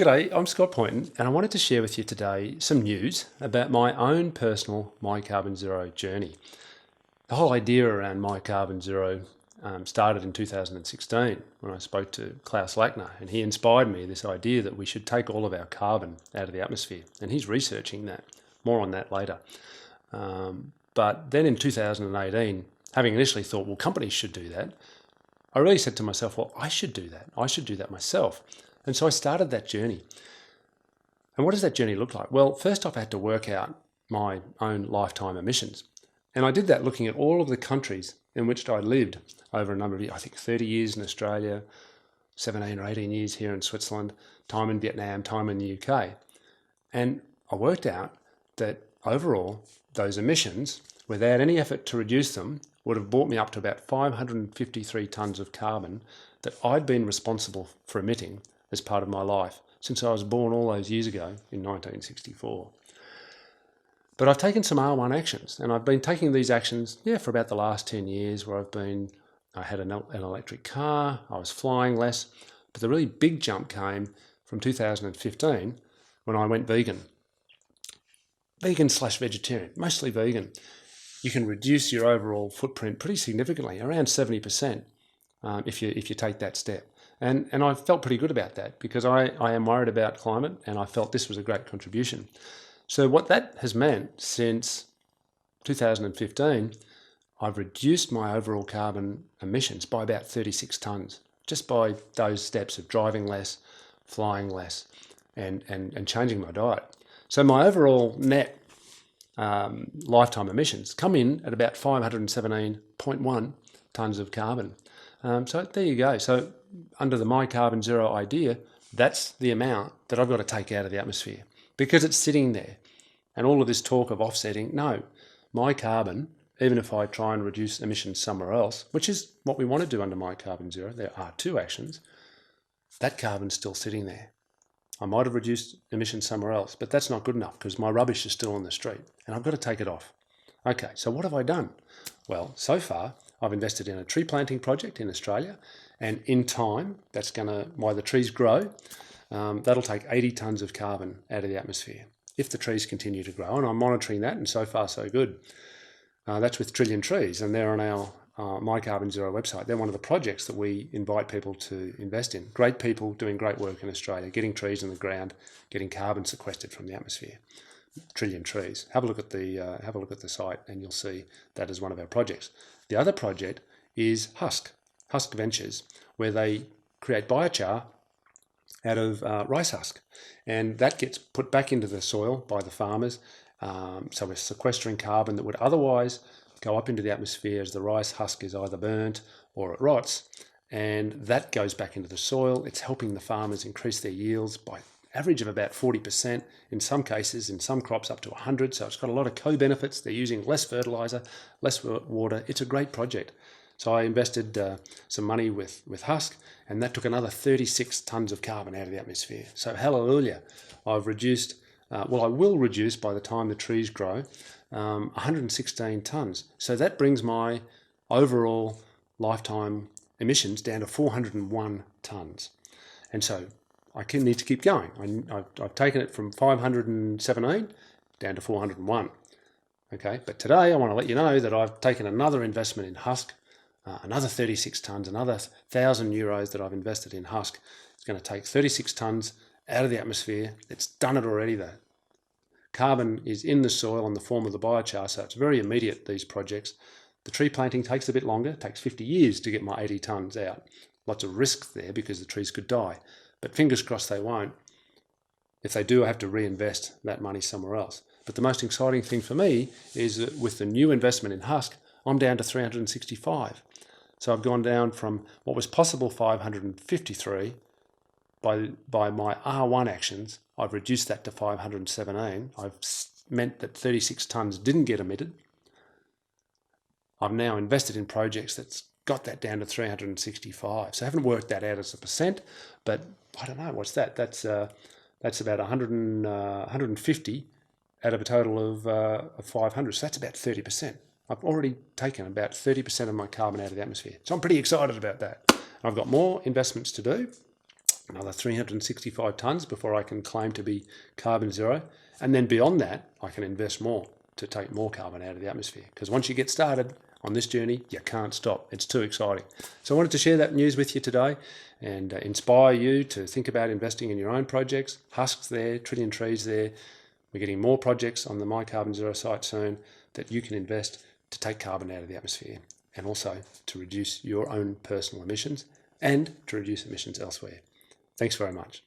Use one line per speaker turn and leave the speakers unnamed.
G'day, I'm Scott Poynton and I wanted to share with you today some news about my own personal My Carbon Zero journey. The whole idea around My Carbon Zero started in 2016 when I spoke to Klaus Lackner, and he inspired me this idea that we should take all of our carbon out of the atmosphere, and he's researching that. More on that later. But then in 2018, having initially thought, well, companies should do that, I really said to myself, well, I should do that. I should do that myself. And so I started that journey. And what does that journey look like? Well, first off, I had to work out my own lifetime emissions. And I did that looking at all of the countries in which I lived over a number of years. I think 30 years in Australia, 17 or 18 years here in Switzerland, time in Vietnam, time in the UK. And I worked out that overall, those emissions, without any effort to reduce them, would have brought me up to about 553 tonnes of carbon that I'd been responsible for emitting as part of my life since I was born all those years ago in 1964. But I've taken some R1 actions, and I've been taking these actions for about the last 10 years, where I had an electric car, I was flying less, but the really big jump came from 2015 when I went vegan. Vegan/vegetarian, mostly vegan. You can reduce your overall footprint pretty significantly, around 70%, if you take that step. And I felt pretty good about that because I am worried about climate, and I felt this was a great contribution. So what that has meant since 2015, I've reduced my overall carbon emissions by about 36 tonnes, just by those steps of driving less, flying less, and changing my diet. So my overall net lifetime emissions come in at about 517.1 tonnes of carbon. So there you go. So under the My Carbon Zero idea, that's the amount that I've got to take out of the atmosphere because it's sitting there. And all of this talk of offsetting, no, my carbon, even if I try and reduce emissions somewhere else, which is what we want to do under My Carbon Zero, there are two actions, that carbon's still sitting there. I might have reduced emissions somewhere else, but that's not good enough because my rubbish is still on the street and I've got to take it off. Okay, so what have I done? Well, so far, I've invested in a tree planting project in Australia, and in time, that's going to, while the trees grow, that'll take 80 tonnes of carbon out of the atmosphere if the trees continue to grow, and I'm monitoring that, and so far so good. That's with Trillion Trees, and they're on our My Carbon Zero website. They're one of the projects that we invite people to invest in. Great people doing great work in Australia, getting trees in the ground, getting carbon sequestered from the atmosphere. Trillion Trees. Have a look at the site, and you'll see that is one of our projects. The other project is Husk Ventures, where they create biochar out of rice husk, and that gets put back into the soil by the farmers. So we're sequestering carbon that would otherwise go up into the atmosphere as the rice husk is either burnt or it rots, and that goes back into the soil. It's helping the farmers increase their yields by average of about 40%, in some cases, in some crops up to 100. So it's got a lot of co-benefits. They're using less fertilizer, less water. It's a great project. So I invested some money with Husk, and that took another 36 tonnes of carbon out of the atmosphere. So hallelujah, I've reduced, I will reduce by the time the trees grow, 116 tonnes. So that brings my overall lifetime emissions down to 401 tonnes. And so I need to keep going. I've taken it from 517 down to 401. Okay, but today I want to let you know that I've taken another investment in Husk, another 36 tonnes, another €1,000 that I've invested in Husk. It's going to take 36 tonnes out of the atmosphere. It's done it already. The carbon is in the soil in the form of the biochar, so it's very immediate, these projects. The tree planting takes a bit longer. It takes 50 years to get my 80 tonnes out. Lots of risks there because the trees could die. But fingers crossed they won't. If they do, I have to reinvest that money somewhere else. But the most exciting thing for me is that with the new investment in Husk, I'm down to 365. So I've gone down from what was possible 553 by my R1 actions. I've reduced that to 517. I've meant that 36 tonnes didn't get emitted. I've now invested in projects that's got that down to 365. So I haven't worked that out as a percent, but I don't know, what's that? That's about 150 out of a total of 500. So that's about 30%. I've already taken about 30% of my carbon out of the atmosphere. So I'm pretty excited about that. I've got more investments to do. another 365 tonnes before I can claim to be carbon zero. And then beyond that, I can invest more to take more carbon out of the atmosphere. Because once you get started on this journey, you can't stop. It's too exciting. So I wanted to share that news with you today and inspire you to think about investing in your own projects. Husks there, Trillion Trees there. We're getting more projects on the My Carbon Zero site soon that you can invest to take carbon out of the atmosphere and also to reduce your own personal emissions and to reduce emissions elsewhere. Thanks very much.